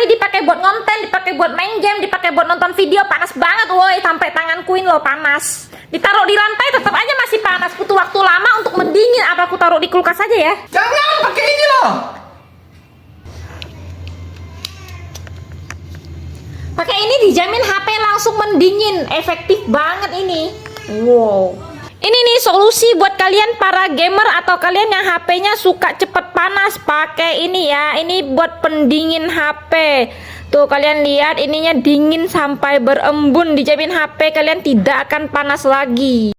hari dipakai buat konten, dipakai buat main game, dipakai buat nonton video, panas banget woi, sampai tanganku ini loh panas. Ditaruh di lantai tetap aja masih panas, butuh waktu lama untuk mendingin. Apa aku taruh di kulkas aja ya? Jangan pakai ini loh. Pakai ini dijamin HP langsung mendingin, efektif banget ini. Wow. Ini nih solusi buat kalian para gamer atau kalian yang HP-nya suka cepet panas. Pakai ini ya, ini buat pendingin HP. Tuh kalian lihat ininya dingin sampai berembun, dijamin HP kalian tidak akan panas lagi.